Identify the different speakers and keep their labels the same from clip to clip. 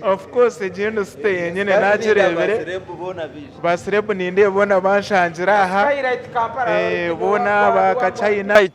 Speaker 1: Of course igenda stay nyine nakirebere basirebu ninde bona banshangira aha bona bakachina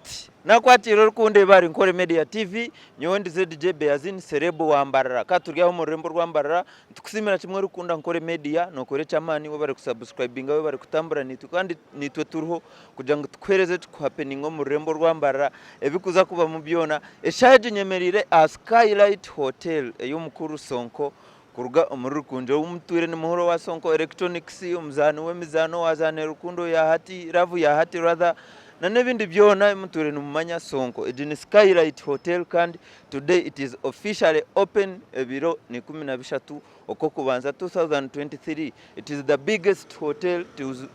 Speaker 2: nakwatira rukunde bari Nkore Media TV nyondi ZJ Beazin Serebu wa Mbarara katuryaho mu rembo rwa Mbarara tukusimira kimwe rukunda Nkore Media no kore chamani we bari kusubscribinga we bari kutambura nitu kandi nitwe turuho kugira ngo tukwereze tukuhappeningo mu rembo rwa Mbarara ebikuza kuba mu byona eshaje nyemerire a Skylight Hotel y'umukuru Sonko kuruga muri rukunje w'umuture ni muhoro wa Sonko Electronics umzano w'emizano wazane rukundo ya hati ravu ya hati rather na nebindi byona muture numanya Sonko edini Skylight Hotel kandi today it is officially open ebiro ni 13 oko kubanza 2023 it is the biggest hotel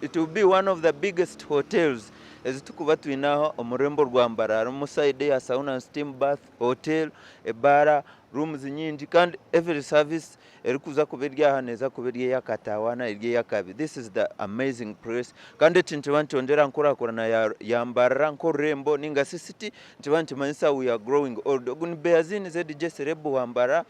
Speaker 2: it will be one of the biggest hotels ezitukuba twinaho omurembo rwa Mbarara mu side ya sauna and steam bath hotel ebara rooms nyingi kandi every service erikuza kuberya haneza kuberya yakatawana irye yakabi. This is the amazing place kandi cinchondera nkora ya Mbarara nkorembo ninga city ntibantimanyisa we are growing old ogun Beazin ZJ Serebu wa Mbarara.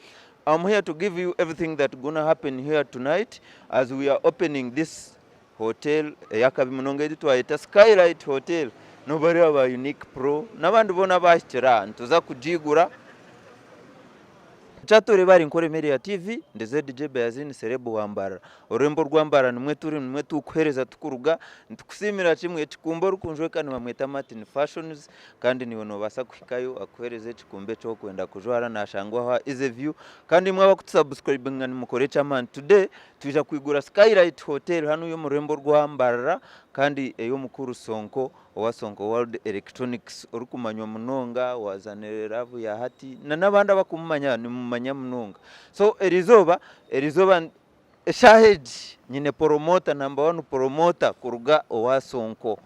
Speaker 2: I'm here to give you everything that gonna happen here tonight as we are opening this hotel yakabi munonge ditwaita Skylight Hotel nobari aba unique pro nabandi bona bashira ntuza kujigura Chatore bari Nkore Media TV ndeze DJ Beazin Serebu wa Mbarara urembo rwa Mbarara nimwe turi nimwe tukwereza tukuruga ntukusimira kimwe kikumbo rukunjwe kandi bamweta Martin Fashions kandi niwe no basa kuhikayo akwereze kikumbe cyo kwenda kujwara nashangwa is a view kandi mwa bakutsubscribe ngani mukore chaman today tuja kwigura Skylight Hotel hano yo murembo rwa Mbarara kandi eyo mukuru Sonko wa Sonko World Electronics urukumanywa munonga wazanere ravu ya hati na nabanda bakumanya ni mumanya munonga so erizoba shaheji nyine promoter number 1 promoter kuruga owa Sonko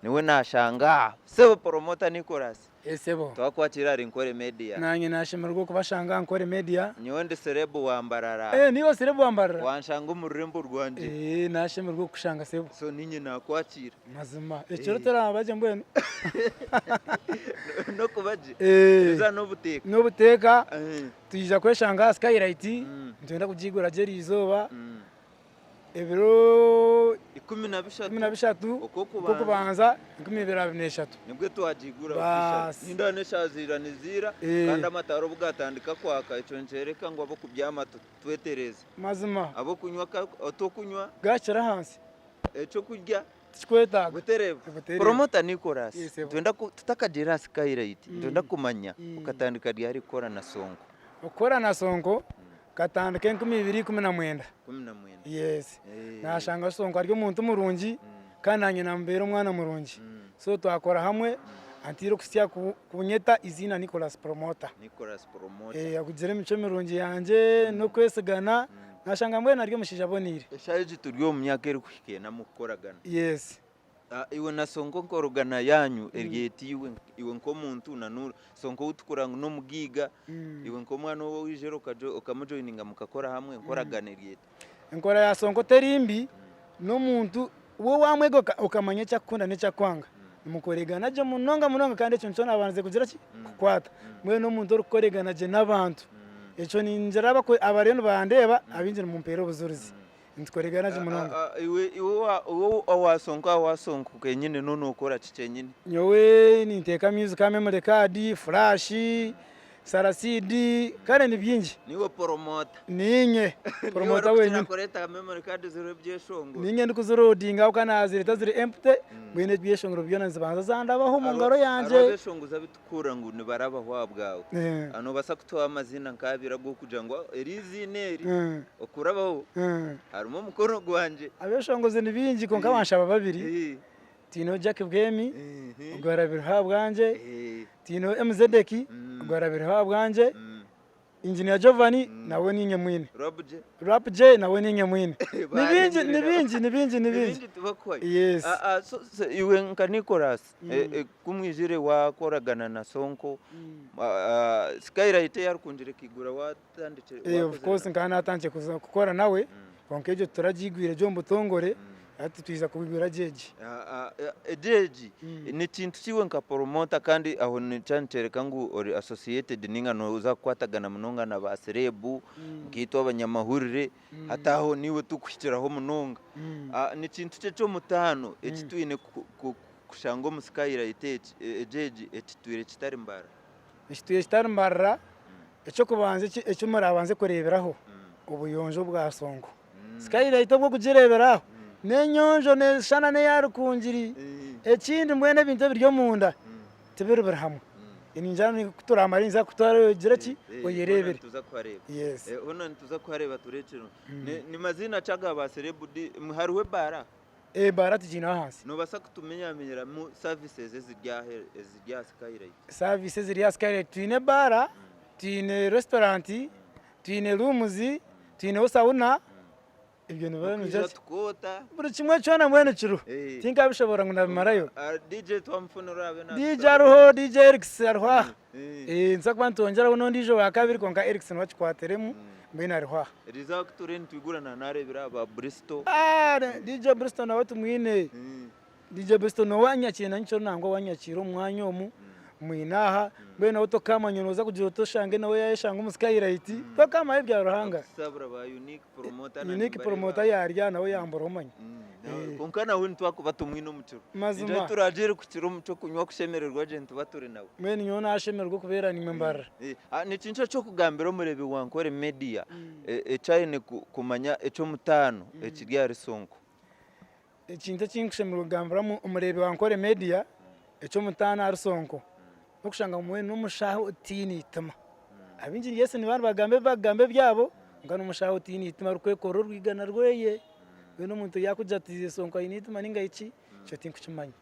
Speaker 2: niwe nashanga sebo promoter Nicholas
Speaker 3: Esebo
Speaker 2: twakwatira ari Nkore Media
Speaker 3: nanye nashimirwa kubashanga Nkore Media
Speaker 2: nyonde Serebu wa Mbarara
Speaker 3: niyo Serebu wa Mbarara
Speaker 2: wanshanga mu rembo rwanje
Speaker 3: nashimirwa kushanga sebo
Speaker 2: so ninye nakwatira
Speaker 3: mazima ecyo tarabaje mbwene
Speaker 2: no kubaje za no
Speaker 3: buteka tuyija kweshanga Skylight ndenda kujigura jeri izoba ebiro 13 uko kubanza 2023
Speaker 2: nibwo twajigura nindane shazira nizira kandi amataro bugatandika kwaka ico ncereka ngo abo kubyama twetereza
Speaker 3: mazima
Speaker 2: abo kunywa otokunywa
Speaker 3: gacira hansi
Speaker 2: eco kurya
Speaker 3: tweta
Speaker 2: gutereba promoter Nicholas twenda tutakagira Skylight twenda kumanya ukatandika ryari kora na Sonko
Speaker 3: ukora na Sonko katandike 2019 yes nashanga Sonko aryo muntu murungi kandi nanye nambera umwana murungi so twakora hamwe antiro kusya kunyeta izina Nicholas promoter yakugire mico mirungi yanje no kwesigana nashanga mbwe naryo mushija bonire
Speaker 2: eshaje turyo mu myaka eri kuhike na mukoragana
Speaker 3: yes
Speaker 2: iwe na Sonko nkorogana yanyu eryeti iwe nko muntu nanura Sonko utukuranga no mugiga iwe nko mwana wo wijero okamujoininga mukakora hamwe nkoragana eryeti
Speaker 3: nkora ya Sonko terimbi no muntu wo wamwego ukamanya cyakunda n'ecyakwanga mukoregana je munonga kandi cyo nsona abanze kugira ki kukwata mwe no muntu rukoregana je nabantu eco ninjira bako abareno bandeba abinjira mu mpero buzurizi ntikoregana je munonga
Speaker 2: iwe wa Sonko kenyine nono ukora cyenyine
Speaker 3: nyowe ninteka music memory card flash sarasidi kare ni byinji
Speaker 2: niwe promoter
Speaker 3: ninye promoter wenyine
Speaker 2: nakoreta memory card zero byeshongo
Speaker 3: ninye ndikuzirodinga ukanazireta ziri empty mwene byeshongo byona zibanza zandabaho mu ngaro yanje
Speaker 2: byeshongo zabitukura ngo ni baraba hwabwawe ano basa kutoa amazina nkabira go kujangwa erizineri okurabaho harimo mukono gwanje
Speaker 3: abeshongo zini byinji ko nkabashaba babiri Tino Jack Bwemi ugwarabira habwanje Tino MZDeki ugwarabira habwanje Engineer Giovanni nawe ninye mwine Rap J nawe ninye mwine nibinji yes
Speaker 2: so iwe nka Nicholas kumwijire wakoragana na Sonko Skylight yarukunjire kigura watandike
Speaker 3: of course nkana atanje kukora nawe konkejo turajigwire jo mbutongore ati twiza kubigura jeji
Speaker 2: jeji ni kintu kiwe nka promoter kandi aho ni cyancereka ngo ori associated ninga no uza kwatagana munonga na ba serebu ngito abanyamahurire hataho niwe tukwikiraho munonga ni kintu cyo mutano ekitwine kushango musikayira iteje jeji ekitwire kitari mbara
Speaker 3: ekitwire kitari mbara ecyo kubanze ecyo murabanze kureberaho ubuyonjo bwa Sonko sikayira ito bwo kugireberaho nenyonjo neshana ne yarukungiri ekindi mwene bintu biryo munda tebere hamwe ininjana kuturamarinza kutaragira ki oyerebere
Speaker 2: tuza kwareba
Speaker 3: yes
Speaker 2: ono tuza kwareba turecero ni mazina caga ba celebrity muharuwe bara
Speaker 3: bara tujina hasi
Speaker 2: no basa kutumenyamenyera mu services ezirya sikayira
Speaker 3: services zirya sikayira twine bara twine restaurant twine rooms twine sauna ibyo nibara
Speaker 2: tukota
Speaker 3: buri kimwe cyona mwene kiro tinka bishobora ngo nabimarayo
Speaker 2: DJ twamfunura abe na
Speaker 3: DJ arho DJ Erix arho nza kwantongera uno ndijo wa kabiri konka Erix nwachikwateremu mbina arho
Speaker 2: riza kutureni twigurana narebira ba Bristol
Speaker 3: DJ Bristol na watu mwine DJ Bristol no wanyakira nancho nango wanyakira umwanya omu mwinaha mbena uto kama nyonoza kugira to shange nawe yashanga umusikayira iti to kama ibya ruhanga
Speaker 2: sabra ba
Speaker 3: unique promoter yarya nawe yambara umanya
Speaker 2: konkana we ntwako batumwino muciro
Speaker 3: mazima
Speaker 2: turajere kukiro muco kunywa kushemererwa je ntubature nawe
Speaker 3: mwene nyona ashemererwa kubera ni Mbarara
Speaker 2: ni cinco cyo kugambira murebe wa Ankole Media ecayene kumanya eco mutano ekirya Sonko
Speaker 3: ikintu cyinkushemererwa kugambira umurebe wa Ankole Media eco mutano ari Sonko okushanga mwe n'umushaho utini itama abinjiri yese ni bari bagambe byabo ngano umushaho utini itama rukwekoro rwigana rweye beno muntu yakujatize Sonko ayinitima ninga iki cyo tinkucimanya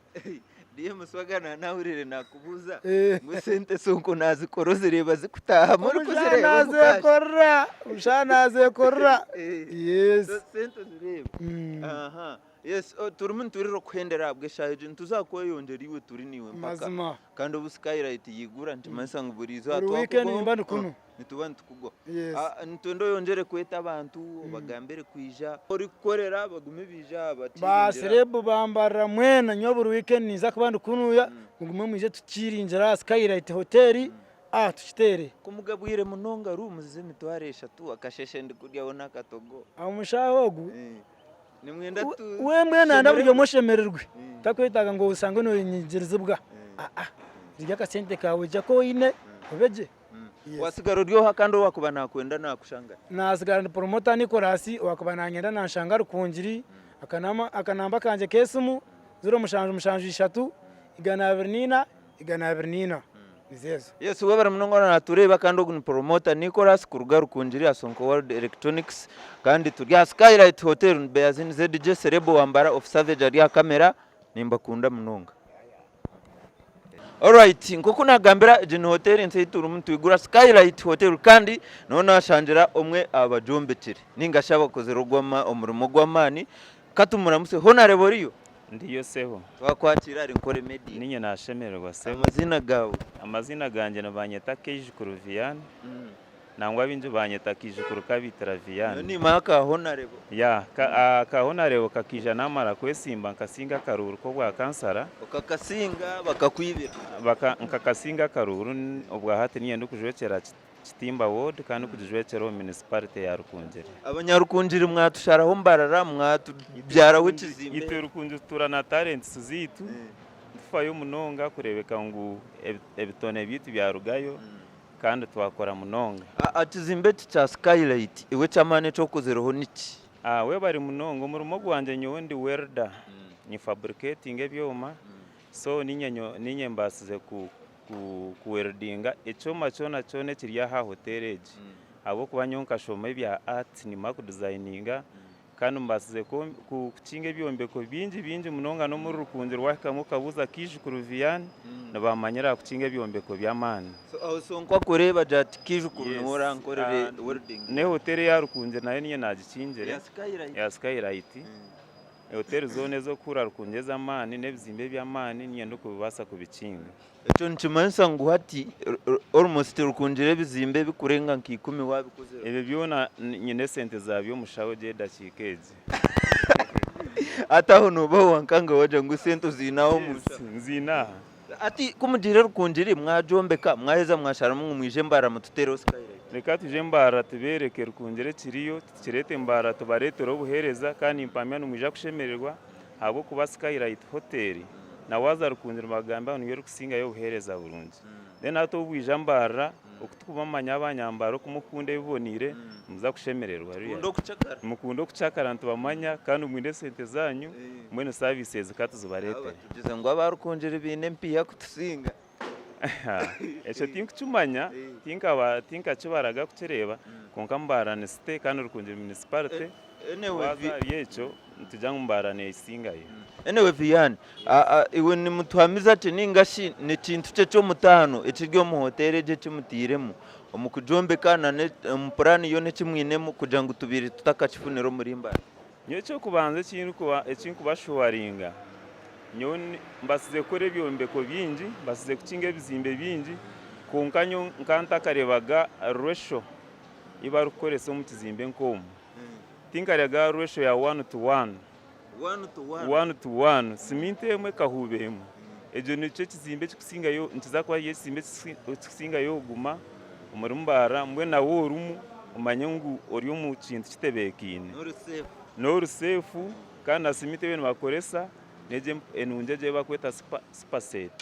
Speaker 2: diye muswagana nawurire nakubuza ngo sente Sonko nazikoroze reba zikutaha muri kuzireba
Speaker 3: ushanaze korra yes
Speaker 2: sente zireba aha yes turumuntu turiro kwendera bweshaje ntuzakwoyongera iwe turi niwe mpaka kandi ubusikayira yigura ntimansa nguburizo
Speaker 3: weekend imbana kuno
Speaker 2: nitubandi tukugwa ntondo yongere kweta abantu bagambere kwija ori korera bagume bija bati
Speaker 3: baserebu bambara mwena nyoburu weekend niza kubandi kunuya mugume mwije tukirinjira Skylight Hotel tukitere
Speaker 2: kumugabwire munonga rooms z'imitware 3 akasheshe ndikurya wona katogo
Speaker 3: amushahogu
Speaker 2: nimwenda tu
Speaker 3: we mwena ndaburyo moshemererwe takwitaga ngo usange no nyingirizibwa zirya kasente kawe jako ine ubeje
Speaker 2: wasigaro ryo hakando wakuba nakwenda nakushanga
Speaker 3: nasigara ndi promoter Nicolas wakuba nanyenda nanshanga rukungiri akanamba kanje kesumu 0 igana nizezo
Speaker 2: yes wabara munongona natureba kandi ogun promoter Nicolas kuruga rukungiri Sonko World Electronics kandi turya Skylight Hotel Beazin ZDJ Serebo Wambara of Savage ari kamera nimba kunda munonga alright nkoko nagambira Gen Hotel nsayituru muntu igura Skylight Hotel kandi none ashanjira omwe abajombetire ninga shaba kozerogwama omurimo gwamani katumuramuse honorable riyo
Speaker 4: ndiyo seho
Speaker 2: twakwakira ari Ankole Media
Speaker 4: ninye nashemererwa seho
Speaker 2: amazina gawe
Speaker 4: amazina ganje no banyeta Kejukuru Vian nangwa binju banyeta Kijukuru kabitara Vian
Speaker 2: ni maka honorable
Speaker 4: ya ka honorable kakija namara kwesimba nkasinga karuru ko bwa kansara
Speaker 2: ukakasinga bakakwibira
Speaker 4: nkakasinga karuru obwa hati niye ndukujwekera Chitimba ward kandi kujwekera municipality ya Rukungiri
Speaker 2: abanyarukungiri mwatusharaho Mbarara mwatubyara w'ikizimbe
Speaker 4: ite Rukungiri turana talents zitu dufayo munonga kurebeka ngo ebitone bitu bya rugayo kandi twakora munonga
Speaker 2: akizimbe cya Skylight iwe cyamane cyo kuzeroho niki
Speaker 4: we bari munongo murumo gwanje nyondi welder ni fabricating ebyoma so ninye mbasize ku weldinga ecoma cyona cyone kirya ha hotel abo kubanyonka shoma bya art ni maku designinga kandi mbasize ku kinge byombeko binji munonga no muri Rukungiri wakamo kabuza Kijukuru Vian nabamanyira ku kinge byombeko byamani
Speaker 2: so Sonko akoreba jati Kijukuru mura nkorere welding
Speaker 4: ne hotel ya Rukungiri nayo niye nagikingere ya Skylight hotel zone zo kura Rukungeza amani nebizimbe byamani niye ndukubasa kubikinga
Speaker 2: echo nchimansa nguhati almost Rukungiri bizimbe bikurenga nkikumi wabikoze
Speaker 4: ebe byona nyine sente zabyo mushaho je dakikeje
Speaker 2: ataho nubaho wankanga waje ngo sento zinaho musa
Speaker 4: nzina
Speaker 2: ati kumugirira rukunjiri mwajombeka mwaheza mwashara mwije mbara mututero skylight
Speaker 4: reka tuje mbara tubereke rukunjire kiriyo kirete mbara tubaretero buhereza kandi impamya numija kushemererwa habo kuba Skylight Hotel na waza rukunjira magamba niyo rukusinga yo buhereza burungi then ato bwija mbara okutubamanya abanyambaro kumukunde bibonire muza kushemererwa mukundo kucakara ntubamanya kandi umwinde sente zanyu mwene services katuzubarete
Speaker 2: tugize ngo abarukunjira bine mpiya kutusinga
Speaker 4: echo tinkucumanya tinka chibaraga kuchereva konka mbarane site kandi rukunjira municipality yecho ntujanga mbarane isinga yo
Speaker 2: anyway Vian iwe ni mutwamiza ati ningashi ni kintu cyo mutano ekiryo mu hotel je kimutiremo omukujombeka na plan yo ne kimwinemo kugira ngo tubiri tutakachifunero muri mbara
Speaker 4: nyo cyo kubanze kintu kuba ekintu kubashuwaringa nyoni mbasize kore byombeko bingi mbasize kukinga bizimbe bingi konkanyo nkanta karebaga ratio iba rukorese mu kizimbe nkomo tinkarega ratio ya 1:1 1:1 siminte emwe kahubemo ejo nico kizimbe kikusinga yo ntiza kwa yesimbe kikusinga yo guma umurumbara mbwe na worumu umanyengu ori mu kintu kitebekine no safe kandi asimite bene bakoresa neje enunjeje bakweta spaset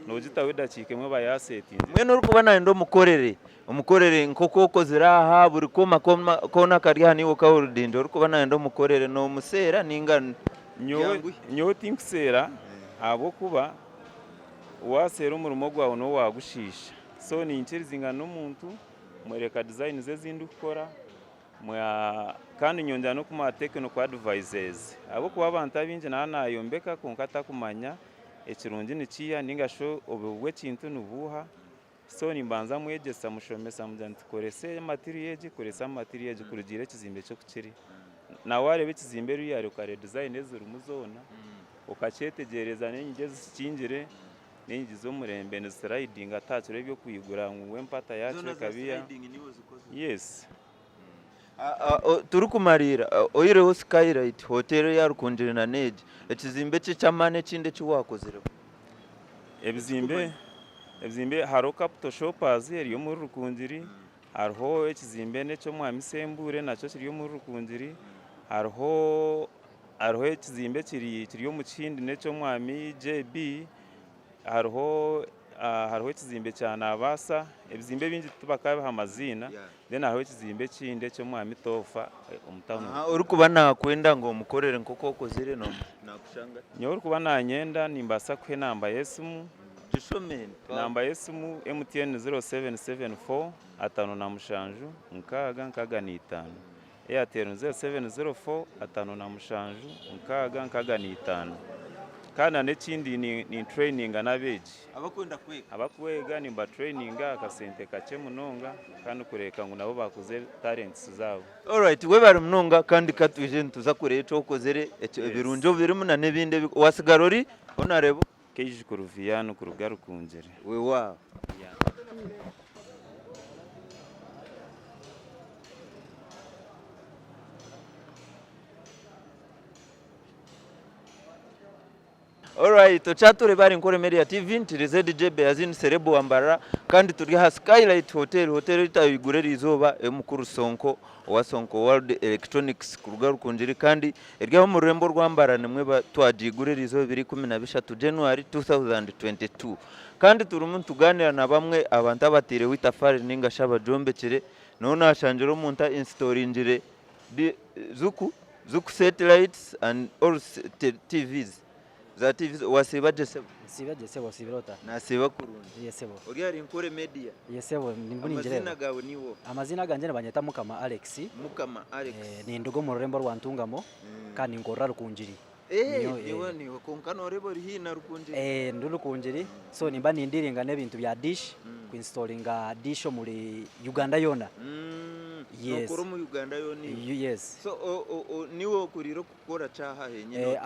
Speaker 4: no jitaweda chikemwe bayaseti
Speaker 2: mwe no rukubana ndo umukorere nkoko ziraha buri kona kari hani wo kawudindo rukubana ndo mukorere no musera ninga
Speaker 4: nyo tinksera abo kuba wasera umurumo gwawo no wagushisha so ni inchirizinga n'umuntu mwereka design ze zindi ukora kandi nyonja no kuma technical advisors abo kuba abantu abinje nayombeka konkata kumanya ekirungi nikiya ningasho obwe kintu nubuha so nimbanza mwegesa mushomesa mujanti korese material kurugire kizimbe cyo kukiri na warebe kizimbe ruyari ukare design ezuru muzona ukacetegereza n'inge zikingire n'ingi zo murembe ne sliding atacure byo kuyigura ngo empata yacu kabiya yes
Speaker 2: turukumarira oyireho Skylight Hotel ya rukunjire na Neya ekizimbe cy'amane kinde cywakozere
Speaker 4: ebizimbe haro capital shoppers eriyo muri rukunjiri hariho ekizimbe necyo mwamisembure nacyo kiriyo muri rukunjiri hariho ekizimbe kiriyo mu kindi necyo mwami JB hariho ekizimbe cyane abasa ebizimbe bingi tubakabe amazina then hariho ekizimbe kinde cyo mwami tofa umutano
Speaker 2: uri kuba nakwenda ngo mukorere nkoko kozire no nakushanga
Speaker 4: nyo uri kuba nanyenda nimbasa kwe namba yesumu namba yesumu MTN 0774 atano na mushanju nkaga ni 5 Airtel 0704 atano na mushanju nkaga ni 5 kana nekindi ni training anabeji abakwega nimba training akasente kace munonga kandi kureka ngo nabo bakuze talents zabo
Speaker 2: alright we bari munonga kandi katuje ntuza kurecho okozere ebirunjo birimo na nebinde wasigarori onarebo
Speaker 4: keji kuruviyano kurugaru kunjere
Speaker 2: we wow Alright, tuchature bari NKORE MEDIA TV ntirize DJ Beazin Serebo Wambara kandi turi ha Skylight Hotel itayigurera izoba emukuru Sonko wa Sonko World Electronics kuruga rukunjiri kandi eryaho mu rembo rwambara nemwe batwagigurera izo 2023 January 2022 kandi turumu tuganira na bamwe abantu abatire witafari ninga shaba jombekere none ashanjero munta installing zuku satellites and all TVs za TV wasiba jesebo
Speaker 5: sibirota
Speaker 2: nasiba kurundi
Speaker 5: yesebo
Speaker 2: uri ari NKORE MEDIA
Speaker 5: yesebo nimbuni njere
Speaker 2: amazina gawe niwo
Speaker 5: amazina ganje banyeta Mukama Alex ni ndugo mu rurembo rwantungamo kandi ngorra rukunjiri
Speaker 2: niwo konkano rebo rihina rukunjiri
Speaker 5: ndurukunjiri so nimba nindiringa nebintu bya dish ku installinga dish muri Uganda yona yes
Speaker 2: okoro mu Uganda yoni
Speaker 5: yes
Speaker 2: so niwo kuriro gukora caha henye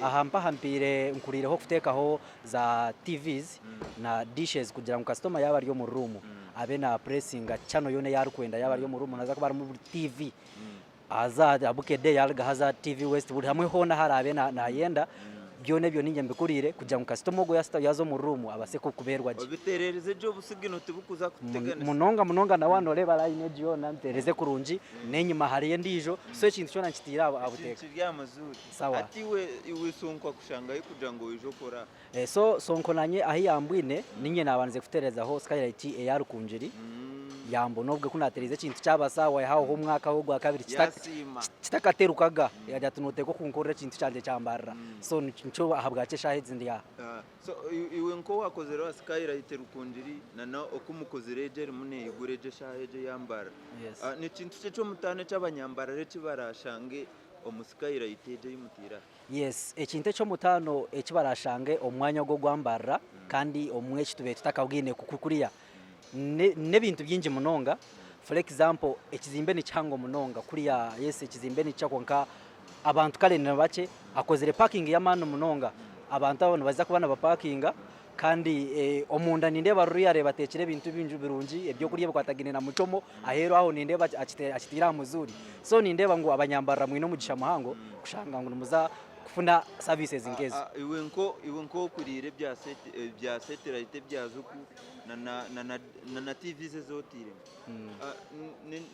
Speaker 5: ahampaha mpire nkurireho kutekaho za TVs na dishes kugira ngo customer yaba ariyo mu room abe na pressing channel yone yarukwenda yaba ariyo mu room naza kuba mu TV haza abukede yalga haza TV West buri hamwe hona harabe na yenda byone byo ninjye mbikurire kujya mu customer go yazo mu room abase ko kuberwa je
Speaker 2: obiterereze jo busigino tibukuza kutegana
Speaker 5: munonga na wanole baraine jo namtereze kurunji nenyuma hariye ndijo so ikintu cyo nankitira abuteka
Speaker 2: cyamazuri
Speaker 5: sawa
Speaker 2: ati iwe Sonko kushanga kugira ngo wijokora
Speaker 5: so Sonko nanye ahi yambwine ninye nabanze kutereza ho Skylight yarukunjiri yambo nobwe kunatereze ikintu cyabasawa haho ho mwaka ho gwa kabiri kitakaterukaga yajya tunoteko kunkorera ikintu cyanje cyambarara so nco ahabwace shahezi ndiya
Speaker 2: so iwe nko wakoze ro Skylight rukunjiri nana okumukozere je mune igureje shaheje yambara ni ikintu cyo mutane cy'abanyambara kibarashange Skylight je yimutira
Speaker 5: yes ikintu cyo mutano kibarashange omwanya go gwambara kandi omwe kitube tutakabwine kukuriya nebintu byinji munonga for example ekizimbe ni cyango munonga kuriya yes ekizimbe ni cyakonka abantu kale nabake akozere parking ya mano munonga abantu abone baza kubana ba parkinga kandi omunda ninde baruriya batekere bintu binju birungi ebyo kuriye bakwatagine na mucomo ahero aho ninde akitira muzuri so ninde bangu abanyambara mwino mugisha muhango kushanga ngo muza kufuna services ingezi
Speaker 2: iwe nko kurire bya satellite byazuku na TV ze zotire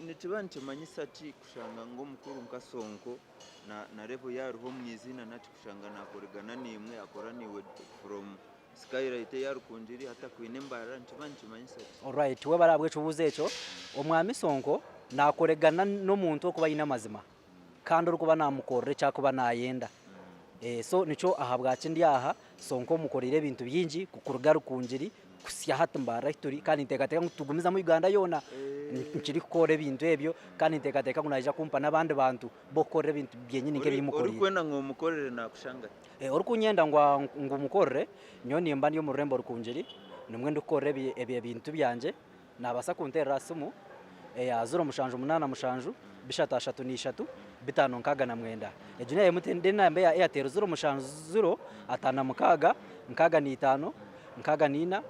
Speaker 2: ni kibanche manyisa ci kushanga ngo mukuru nka Sonko na revo yaruho mwizina nati kushanga nakoregana nimwe akoraniwe from Skylight yarukunjiri hata kwine Mbarara ntibanche manyisa
Speaker 5: alright we barabwe cubuze cyo omwami Sonko nakoregana no muntu kuba yina mazima kandi urukuba namukorere cyakuba nayenda so nico ahabwace ndiyaha Sonko mukorire ibintu byinji kukuruga rukunjiri kusya hata Mbarara history kandi ntekateka ngutugumiza mu Uganda yona nkiri kukora ibintu ebyo kandi ntekateka kunaja kumpa nabandi bantu bokore ibintu byenyine nke bimukorire
Speaker 2: urukwenda ngo mukorere nakushanga
Speaker 5: urukunyenda ngo mukorere nyoni mba niyo mu rembo rukunjiri nimwe ndukore ebye bintu byanje nabasa kuntera sumu azuro mushanju 8 mushanju bishata 3 bitano nkaga na mwenda ejune yemutende nambe ya Airtel zuro mushanju 0 atana mukaga nkaga ni 5 nkaga ni 4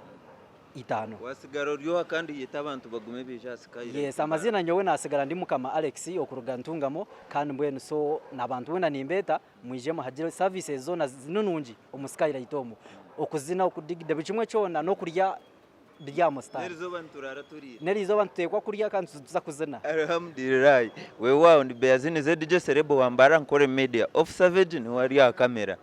Speaker 5: itano
Speaker 2: wasigaro ryo kandi yita abantu bagume bija Skylight
Speaker 5: yes amazina nyowe nasigara ndi mukama Alex okuruga ntungamo kandi mbwene so nabantu wena nimbeta mwijemo hagire services zona zinununji Skylight omu okuzina okudigida bicimwe cyona no kurya byamo star nerizo bantutekwa kurya kandi tuza kuzina
Speaker 2: alhamdulillah we wao ndi Beyazini ZDJ Serebo Wambara Nkore Media of Savage ni wari ya kamera.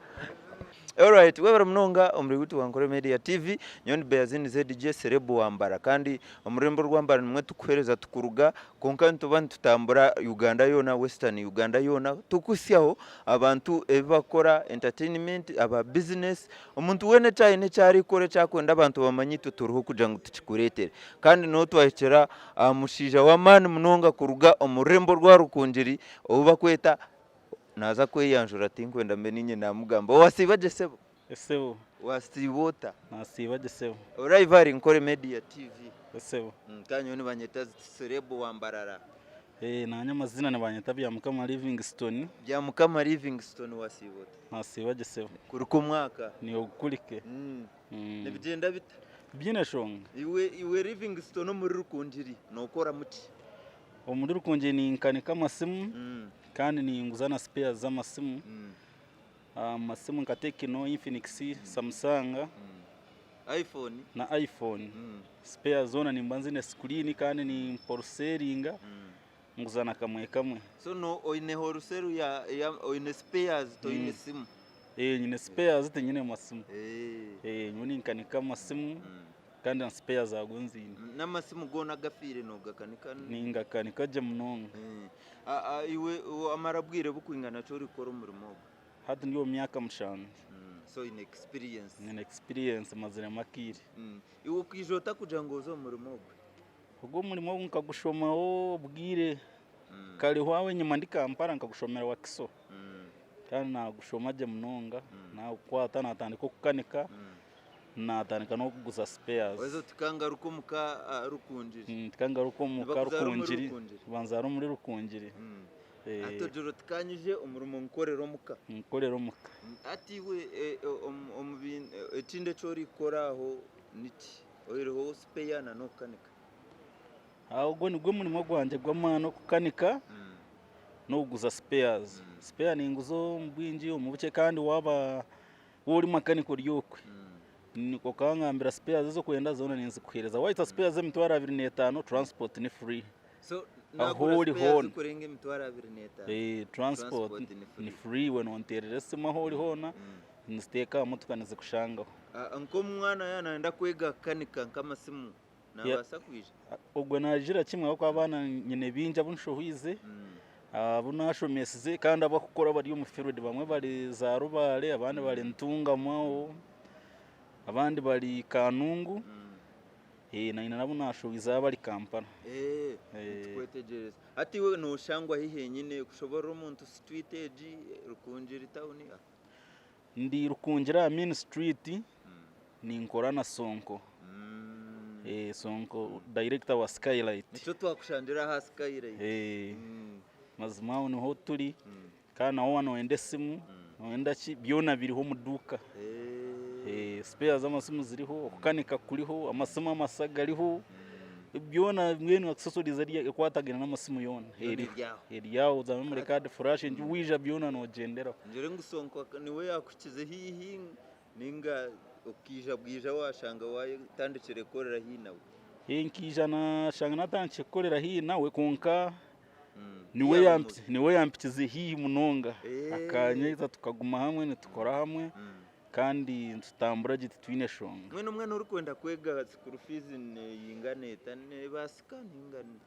Speaker 2: Alright, wewe mnonga omuri gutu wa Nkore Media TV nyondi Beyazini ZDJ Serebo Wambara kandi omurembo rwambara nimwe tukwereza tukuruga konka ntubantu tutambura Uganda yona Western Uganda yona tukusyaho abantu ebakora entertainment aba business omuntu wene cyane cyari kore cyakwenda abantu bamanyito turuho kuja ngo tukikuretere kandi no twahekera mushija wa man mnonga kuruga omurembo rwa rukunjiri obuba kweta naza kweyanjura tinkwenda mbe ninye namugamba wasibaje sebo
Speaker 6: sebo
Speaker 2: wasibota
Speaker 6: nasibaje sebo
Speaker 2: Rival Nkore Media TV
Speaker 6: sebo
Speaker 2: kanyo ni banyeta Serebo Wambarara
Speaker 6: nanya mazina ni banyeta bya mukama Livingstone
Speaker 2: wasibota
Speaker 6: nasibaje sebo
Speaker 2: kuruko mwaka
Speaker 6: ni ogukulike
Speaker 2: nebigenda bita
Speaker 6: byine shonga
Speaker 2: iwe Livingstone muri rukunjiri nokora muti
Speaker 6: omuri rukunjiri ni nkanika masimu kandi ni nguzana spares z'amasimu amasimu nka Tecno, Infinix, Samsung, iPhone spares zona ni mbanzine screen kandi ni porcelain nguzana kamwe
Speaker 2: so no oine horuseru ya oine spares to ine simu
Speaker 6: nyine spares tenyine masimu nyoni nkanika masimu kandi na spares zagunzini
Speaker 2: n'amasimu gona gafire no gakanika
Speaker 6: ningakanika je munonga
Speaker 2: iwe amarabwire bukwingana cyo rikora umurimo
Speaker 6: hati ndiyo myaka mushanu
Speaker 2: so in
Speaker 6: experience mazire makiri
Speaker 2: iwe kwijota kuja ngo zo umurimo
Speaker 6: ubwo murimo nkagushomaho bwire kali hwawe nyuma ndikampara nkagushomera wakiso kandi nagushoma je munonga na kwata natandika kukanika natandika no kuguza spares
Speaker 2: wezo tikangaruko muka rukunjiri
Speaker 6: tikangaruko muka rukunjiri banzaro muri rukunjiri
Speaker 2: atojoro tikanyije umurimo nkorero muka ati we omubin etinde chori koraho niki oyireho spare na no kanika
Speaker 6: ahubwo nibwo murimo gwanje gw'amano kukanika no kuguza spares. Spare ni nguzo mbwinji umubuke kandi waba uri makaniko ryokwe. Niko kangambira spares zo kwenda zona ninzi kuhereza. Waita spares emitwara 25 transport ni free.
Speaker 2: So
Speaker 6: aholi hona
Speaker 2: kurenga emitwara 25.
Speaker 6: Transport ni free when on terrorist maholi hona. Nsteka motuka nizikushanga.
Speaker 2: Anko mwana yanaenda kwega kanika kama simu nabasa kwije.
Speaker 6: Ogwe najira kimwe ko abana nyine binja bunshohwize. Bunashomesize kandi abakukora bari mu field bamwe bari za Rubale abandi bari Ntungamo abandi bari Kanungu na ina nabo nashobiza bari Kampala
Speaker 2: tukwetegereza ati we no shangwa hihe nyine kushobora umuntu street age rukunjira town
Speaker 6: ndi rukunjira main street ni nkora na Sonko Sonko director wa Skylight
Speaker 2: nico twakushanjira ha Skylight
Speaker 6: mazima niho turi kandi naho wano wende simu wenda ki byona biriho mu duka spares z'amasimu ziriho okukanika kuriho amasimu amasaga ariho byona mwene accessories ari kwatagana n'amasimu yona eri yawo za memory card flash nje wija byona no gendera
Speaker 2: njere ngusonko niwe yakukize hihi ninga ukija bwija washanga waye tandikire korera hinawe
Speaker 6: nkija na shanga natandikire korera hinawe konka niwe yampikize hii munonga akanyeza tukaguma hamwe nitukora hamwe kandi tutambura giti twine shonga
Speaker 2: mwe uri kwenda kwega school fees yingane tane basika ningane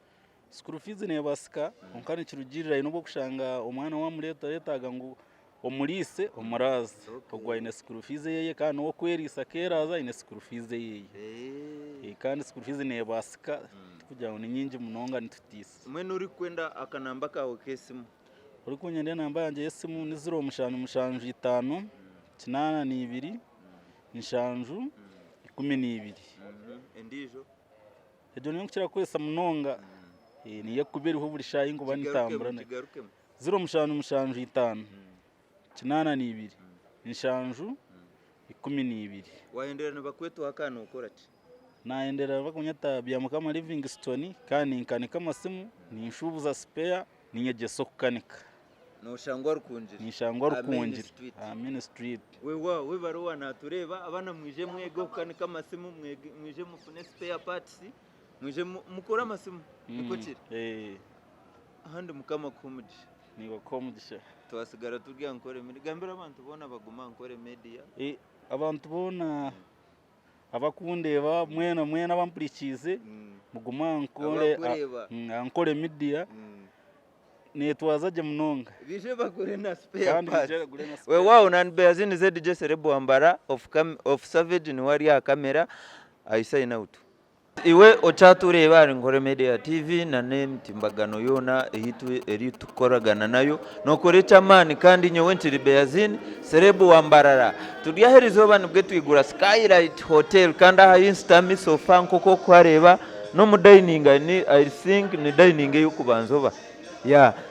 Speaker 6: school fees ne basika onkane kirugirira ino bwo kushanga omwana wa mureta letaga ngo omulise omuraza ogwa ine school fees yeye kandi wo kwerisa keraza ine school fees yeye kandi school fees ne basika kugira ngo nyingi munonga nitutise
Speaker 2: mwe uri kwenda akanamba kawe kesimu
Speaker 6: uri kunyende namba yanje yesimu ni 05 8 2 12
Speaker 2: endijo
Speaker 6: ejo niyo kira kwesa munonga niye kuberiho buri shayi ngo banitambura 05 8 2 12
Speaker 2: waendelea bakwetu hakana ukora ati
Speaker 6: naendera bakunyata byamukama Livingstone kandi nkanika amasimu ni nshubu za spare ninyegeso kukanika
Speaker 2: no shangwa rukunjira
Speaker 6: ni shangwa rukunjira main street
Speaker 2: we baruwa natureba abana mwije mwego kukanika amasimu mwije mufune spare parts mwije mukora amasimu niko kiri ahandi mukama kumudisha
Speaker 6: niko kumudisha
Speaker 2: twasigara turya Ankole media gambira abantu bona baguma Ankole media
Speaker 6: abantu bona abakundeba mwena bampurikize muguma Ankole media netwazaje munonga
Speaker 2: bije bakore na spare parts we wow nan beazini ZJ Serebo Wambara of Savage ni wari ya kamera I sign out iwe ochatureba Ankole Media TV na name timbagano yona ehitu eri tukoragana nayo nokore chamani kandi nyowe ntiri beazini Serebo Wambarara turyaherizo banu bwe twigura Skylight Hotel kanda ha instami sofa nkoko kwareba no mu dining ni I think ni dining y'ukubanzoba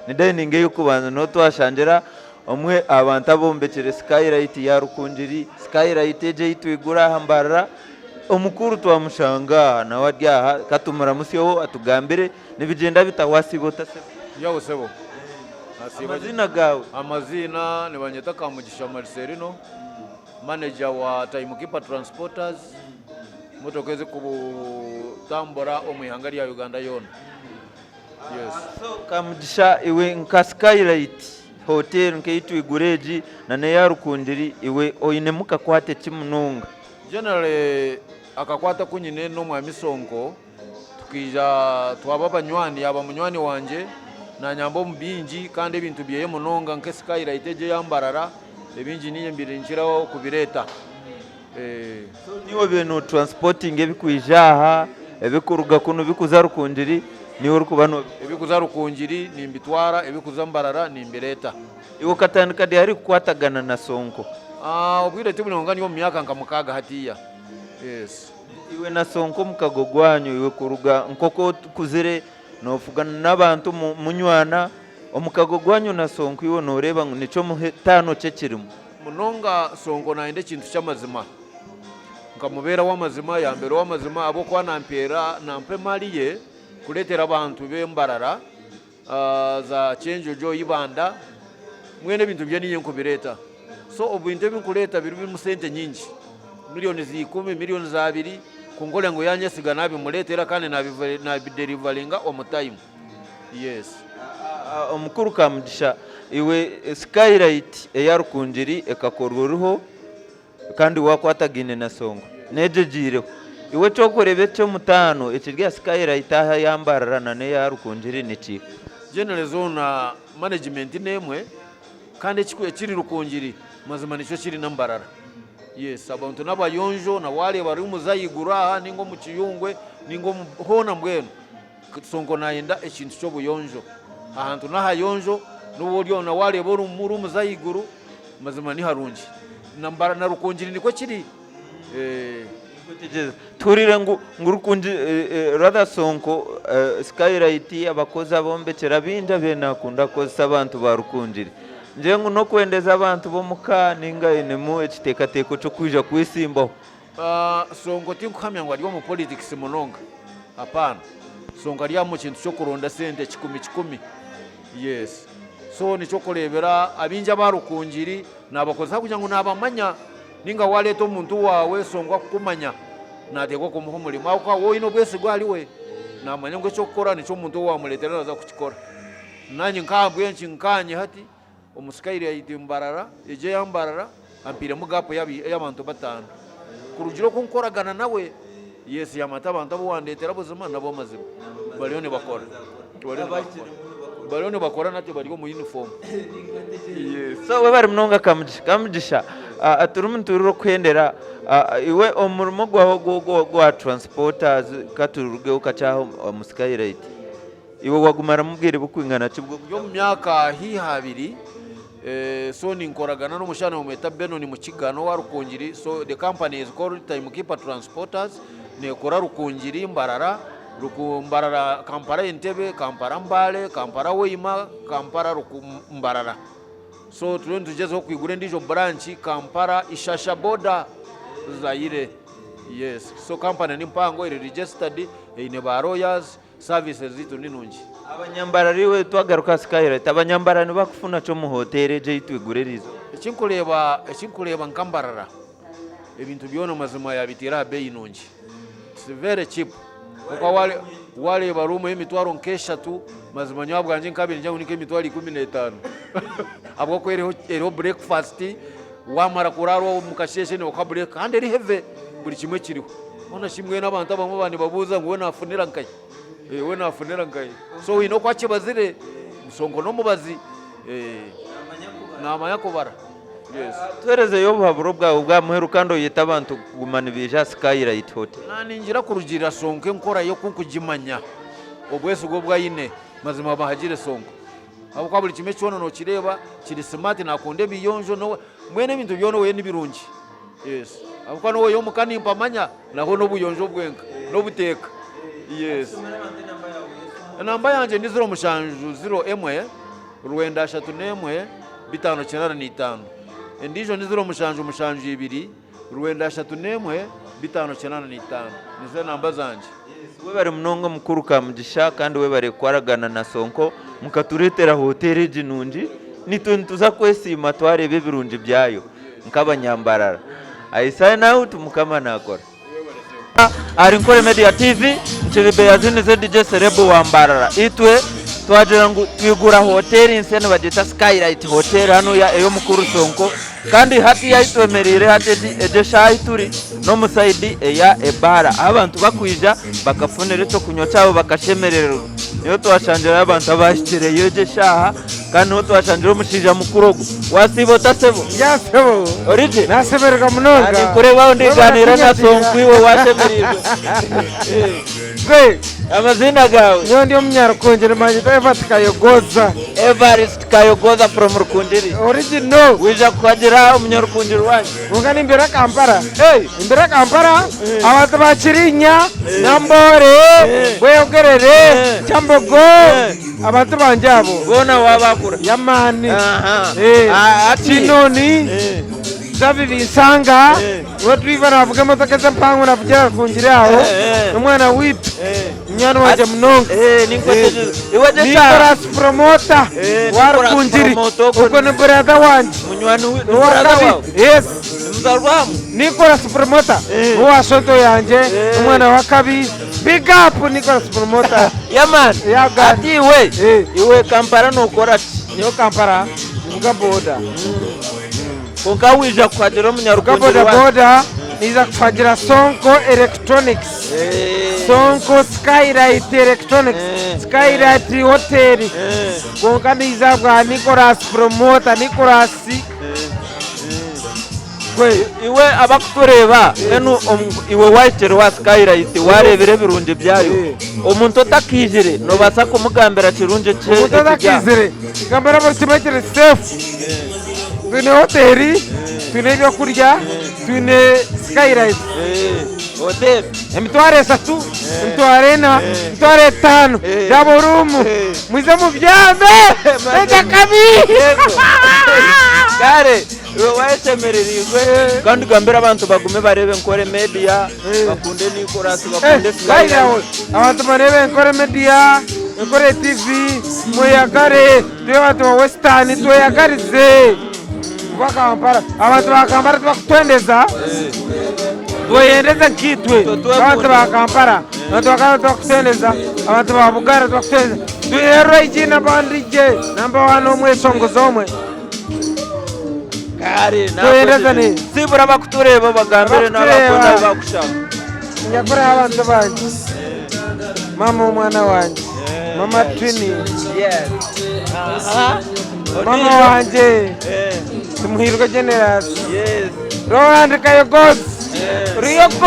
Speaker 2: ni dining y'ukubanza no twashanjira omwe abantu abombekere Skylight ya rukunjiri Skylight eje itwigura Mbarara omukuru twamushanga na wadyaha katumara musiyo atugambire nibigenda bitawasibota se
Speaker 7: yawo sebo
Speaker 2: amazina gawe
Speaker 7: amazina ni Banyeta Kamugisha Marcelino manager wa Timekeeper Transporters motokeze kubutambura omwihanga ya Uganda yona
Speaker 2: so Kamugisha iwe nka Skylight Hotel nkeyitwigureji na Neya rukunjiri iwe oyinemuka kwate kimununga
Speaker 7: generally akakwata kunyine no mwa Sonko tukija twaba banywani yaba munywani wanje na nyambo mbinji kandi ibintu byeye munonga nke Skylight eje yambarara ebinji niye mbire nchiraho kubireta
Speaker 2: so niwe beno transporting ebikwijaha ebikuruga kuno bikuza rukunjiri niwe rukubano
Speaker 7: ebikuza rukunjiri nimbitwara ebikuza Mbarara nimbireta
Speaker 2: iwo katandika ari kukwatagana na Sonko
Speaker 7: ubwire tibunonga niyo myaka nkamukaga hatiya yes
Speaker 2: iwe na Sonko mukagogwanyo iwe kuruga nkoko kuzire nofugana n'abantu munywana omukagogwanyo na Sonko iwe noreba nico muhetano cekirimo
Speaker 7: munonga Sonko naende kintu cyamazima nkamubera w'amazima yambere w'amazima abo kwa nampera nampe mariye kuletera abantu be Mbarara za change jo ibanda mwene bintu bya niye kubireta so obintu binkuleta biri mu sente nyingi miliyoni 10 miliyoni 2 kungole ngo yanye siga nabi muletera kandi nabi deliveryinga on time. Yes.
Speaker 2: Omukuru kamudisha iwe skylight eyarukunjiri ekakorwa ruho kandi wakwatagine na Sonko nejejireho iwe cyokorebe cyo mutano ekirya skylight aha yambarara na Neya yarukunjiri niki
Speaker 7: general zone management nemwe kandi kikuye kiri rukunjiri mazima nico kiri nambarara. Yes, abantu nabayonjo na wale bari muzayigura ningo mu kiyungwe ningo hona mbweno Sonko naenda ekintu cyo buyonjo ahantu nahayonjo n'uburyo na wale boru muri muzayiguru mazima ni harungi nambara na rukunjiri niko kiri
Speaker 2: turire ngurukunji rather Sonko skylight abakozi abombekera binda benakunda koza abantu barukunjiri njengu no kwendeza abantu bo mukaninga enemu ekitekateko cyo kuja kwisimbaho.
Speaker 7: Sonko tinkuhamya ngo ari mu politics munonga apana Sonko ari mu kintu cyo kuronda sente 10. Yes, so ni cyo kurebera abinja barukunjiri nabakozi kugira ngo nabamanya ninga waleto umuntu wawe Sonko kumanya nategwa kumuha umurimo aho wowe ino bwese gwali we namanya ngo cyo gukora nicyo umuntu wamuletera naza kukikora nanyi nkambwe nkanye hati omusikayire yiti Mbarara eje yambarara ampire mugapo y'abantu batanu kurugiro ko nkoragana nawe. Yes, yamata abantu abo wandetera buzima nabo mazima balione bakora natyo bari mu uniform.
Speaker 2: Yes, so we bari mnonga kamudisha aturumuntu ruro kwendera iwe omurimo gwa transporters katuruge ukacaho omusikayire iwe wagumara mubwire bukwingana kibwo
Speaker 7: yo myaka hihabiri. So ninkoragana n'umushana mu meta Beno ni mu kigano wa rukunjiri. So the company is called Timekeeper Transporters nekora rukunjiri Mbarara Kampala Entebbe Kampala Mbale Kampala Weima Kampala Mbarara. So tugezeho kwigure ndijo branch Kampala Ishasha Boda Zaire. Yes, so company ni mpango iri registered in Baroyas services zitu ninungi.
Speaker 2: Abanyambarariwe twagaruka skylight abanyambarani bakufuna cyo mu hotel je itwigurerizo
Speaker 7: ekinkuleba nkambarara ebintu byona mazima yabitira bei nungi. It's very cheap kuko wale barumo emitwaro nkeshatu mazima nyabwanje nkabiri njya unike emitwaro 15 abwo ko ero breakfast wamara kuraro mukasheshe ne ukabure kandi eri heavy buri kimwe kiriho ona shimwe n'abantu abamwe bani babuza ngo nafunira nkaye we nafunira nkaye so ino kwa kibazire Sonko no mubazi nama yakobara. Yes,
Speaker 2: twereze yo buhaburo bwa muheru kandi yita abantu kugumana bija skylight hotel
Speaker 7: nani ngira kurugirira Sonko nkora yo kukujimanya obwese ubwo bwayine mazima bahagire Sonko abo kwa buri kimwe cyono no kireba kiri smart nakonde biyonjo no mwene bintu byono we nibirungi. Yes, abo kwa no yo mukani mpamanya naho no buyonjo bwenka no buteka. Yes, namba yanje ni 0 Rwenda 3 595 endijo ni 0 2 Rwenda 3 595 nizo namba zanje.
Speaker 2: We bari mnongo mukuru kamudisha kandi we bari kwaragana na Sonko mukaturetera hotel jinunji nituntuza kwesima twarebe birunji byayo nk'abanyambarara. I sign out mukama nakora. Ankole Media TV nchiribe yazini ZDJ Serebo wa Mbarara itwe twagira ngo twigura hotel insene bagita Skylight Hotel hano ya eyo mukuru Sonko kandi hati yayitwemerere hati eje shayituri no musaidi ya Ebara abantu bakwija bakafunira cyo kunywa cyabo bakashemerera niyo twashanjira abantu abashikire yoje shaha kandi no twashanjira umushija mukuru wasibo tasebo
Speaker 3: yasebo
Speaker 2: orije
Speaker 3: nasebereka munonga
Speaker 2: ari kureba ndiganira na Sonko iwe washemererwe amazina gawe
Speaker 3: nyo ndio mnyarukunjiri majita
Speaker 2: Evarist Kayogoza from Rukunjiri
Speaker 3: original
Speaker 2: wija kwagira umunyarukunjiri wanyu
Speaker 3: ungani imbere Kampala imbere Kampala abantu bakirinya Nambore Bweyogerere Cyambogo abantu banjabo
Speaker 2: bona wabakura
Speaker 3: yamani
Speaker 2: Kinoni
Speaker 3: Zavi bisanga watu iva navuga motoka za mpango navugira kunjiri aho umwana wipi
Speaker 1: Munywana wanje munonga.
Speaker 2: Iwe
Speaker 1: Nicolas promoter. Warkunjiri. Uko ni brother wanje.
Speaker 2: Munywana
Speaker 1: Wakabi. Yes.
Speaker 2: Mzarwamu.
Speaker 1: Nicolas promoter. Uwa soto yanje. Umwana wakabi. Big up Nicolas promoter.
Speaker 2: Yeah man. Ati iwe Kampala nokora ati.
Speaker 1: Niyo Kampala. Mga boda.
Speaker 2: Konka wija kuhagera Munyarukundo.
Speaker 1: Boda. Niza kufagira Sonko Electronics. Sonko Skylight Electronics. Skylight Hotel. Konka niza bwa Nicolas promoter. Nicolas.
Speaker 2: Iwe abakutureba enu iwe waitere wa Skylight warebere birunje byayo. Omuntu otakijire no basa kumugambira kirunje cye.
Speaker 1: Omuntu otakijire. Kambara bakimekere safe. Tune hoteli. Tune ibyo kurya. Tune Skylight.
Speaker 2: Hotel.
Speaker 1: Emitware 3, emitware 4, emitware 5. Jabo room. Mwiza mu byambe. Nenda kabi.
Speaker 2: Kare. Waesemererirwe kandi gambira abantu bagume barebe Nkore Media bakunde Nicolas bakunde
Speaker 1: Skylight abantu barebe Nkore Media Nkore TV muyagare twe abantu wa Western tuyagarize bakampara abantu bakampara twakutwendeza tuyendeza nkitwe abantu bakampara abantu bakatwakutwendeza abantu babugara twakutwendeza tuyero igina bandije number 1 omwe songozomwe
Speaker 2: kare nawe sibura bakutureba bagambire n'abakunda bakushaka
Speaker 1: nyakora abantu banje mama umwana wanje mama Twini mama wanje tumuhirwa generous Roland Kayogos Ryoko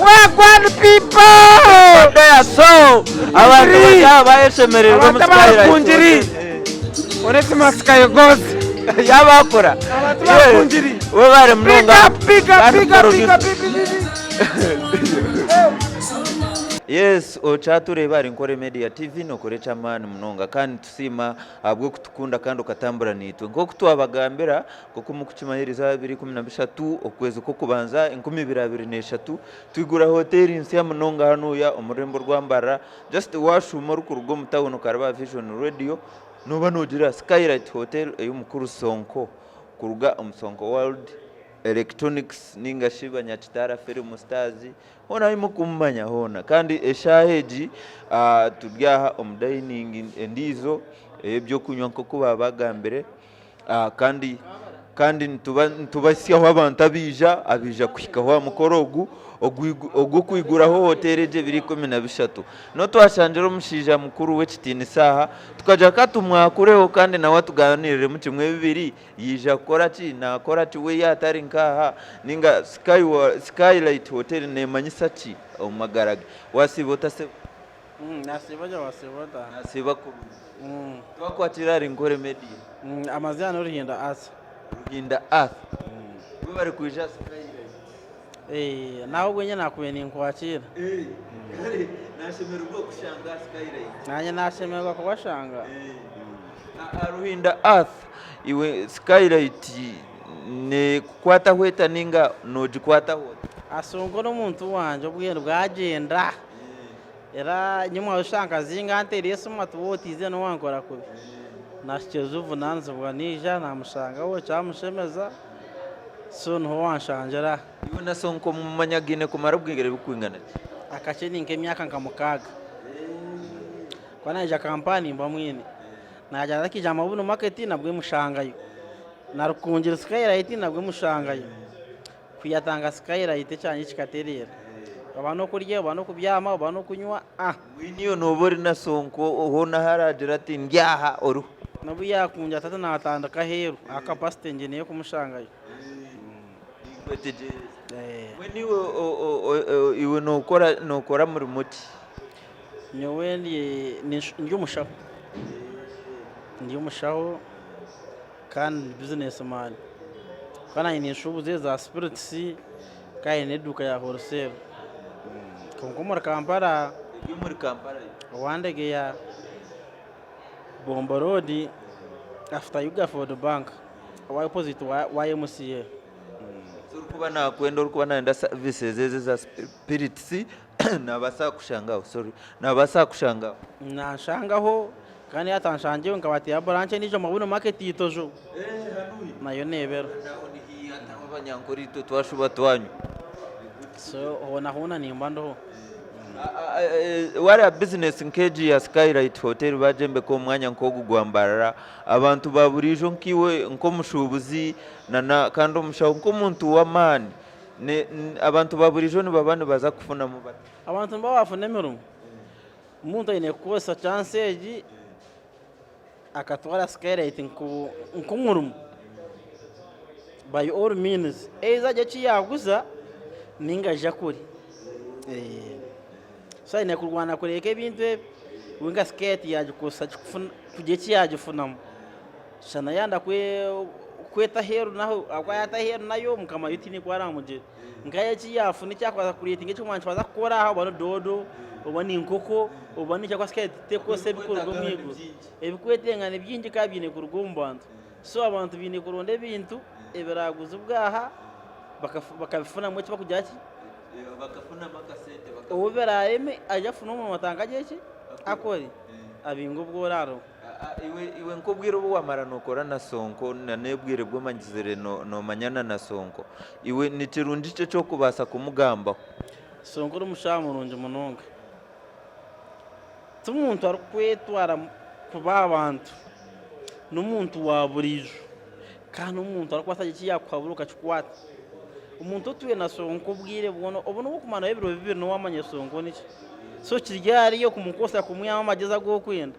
Speaker 1: Wagwan people
Speaker 2: so abantu bayesemererwa mu
Speaker 1: Skylight Onesima Kayogos
Speaker 2: yabakora we bare munonga yes ochatureba ari Nkore Media TV nokore chamani munonga kandi tusima abwo kutukunda kandi ukatambura nitwe ngo kutwabagambira kuko mukukimahiriza 2013 okwezi ko kubanza 2023 twigura hoteli nsiya munonga hanuya umurembo rwa Mbarara just washuma rukurugo mutawuno Karaba Vision Radio nuba nugira Skylight Hotel ey'umukuru Sonko kuruga Sonko World Electronics ninga shiba Banyakitara Film Stars hona imo kumanya hona kandi eshaheji turyaha dining endizo ebyo kunywa nko babagambere kandi ntubasiyaho abantu abija kwikaho mukorogu ogu kwiguraho hoteli je 2013 no twashanjira umushija mukuru w'ekitini saha tukaja katumwakureho kandi nawe tuganirire mu kimwe bibiri yija koraki nakoraki we yatari nkaha ninga Skylight Hotel nemanyisa ki omumagarage wasibota se nasiba ku twakwatira ari Nkore Media
Speaker 8: amazina n'uruhinda asa
Speaker 2: bari kuja Skylight
Speaker 8: naho gwenye nakuye kwakira
Speaker 2: nashemera ubwo kushanga Skylight
Speaker 8: nanye nashemerwa kubashanga
Speaker 2: aruhinda earth iwe Skylight ne kukwata hweta ninga nojikwata hota
Speaker 8: Sonko n'umuntu wanje ubwendo bwagenda era nyuma ushanga zinga nterese umatuwotize no wankora kubi nashikizuvu nanze bwa nija namushanga wo cyamushemeza so no wanshanjera
Speaker 2: iwe na Sonko mu manyagine kumara ubwingere bukwingana
Speaker 8: akacheni nk'emyaka nkamukaga kwanaje kampani mbamwine naja zakijama buno market nabwe mushangayo narukungira Skylight nabwe mushangayo kuyatanga Skylight cyanye kikaterera abantu kurye abantu kubyama abantu kunywa
Speaker 2: winiyo nobori na Sonko hona harajira ati ndyaha oru
Speaker 8: nabu yakunja tata natandaka heru akapasite ngeneye kumushangayo
Speaker 2: weniwe iwe nokora muri muti
Speaker 8: nyowe ndi umushaho kandi business man kana ni nshubuze za spirits kai neduka ya wholesale kongo muri Kampala wandege ya Bombo Road after Yuga for the bank wa opposite wa MCA
Speaker 2: kuba nakwenda kuba naenda services zeze za spirits nabasa kushangaho sorry nabasa kushangaho
Speaker 8: nashangaho kandi yatanshangiye nkabatira branche nijo mabuno market yitojo nayo nebero
Speaker 2: abanyankorito twashuba twanyu
Speaker 8: so hona nimba ndo
Speaker 2: wari a business nkeji ya Skylight Hotel bajembe ko mwanya nkogu gwambarara abantu baburijo nkiwe nko mushubuzi na kandi omushaho nko muntu wa mani abantu baburijo ni babane baza kufuna mu bati
Speaker 8: abantu mbafune mirumu umuntu ine kosa chance eji akatwara Skylight nko murumu by all means eza je yaguza ninga jakuri so ine kurwana kureka ibintu winga skate yaje kosa kuje yajifunamo shana yanda kweta heru naho akwayata heru nayo mukama yutini kwaramuje ngaye yafuni cyakwaza kuriyeta ngecho mwancu baza gukora aho bano dodo ubani inkoko ubani cyakwa skate tekose bikurgo mwigo ebikwetengane byinji kabine ku rugombantu so abantu bine kuronde bintu ebiraguza ubwaha bakabifuna mu cyo bakujyaki
Speaker 2: bakafuna makasete
Speaker 8: uberaeme ajafuna mu matangaje ki akori abingo bworaro
Speaker 2: iwe nkubwira ubu wamara nokora na Sonko na nebwire bwo mangizere no manyana na Sonko iwe ni kirundi cyo kubasa kumugamba
Speaker 8: Sonko rumushamurunje munonga tumuntu arikwetwara kuba abantu n'umuntu waburijo kandi umuntu arikwataje kiyakwaburuka chikwata umuntu tuwe na Sonko bwire bwono obuno kumana ebiro bibiri no wamanye Sonko niki so kiryari yo kumukosa kumuyama mageza go kwenda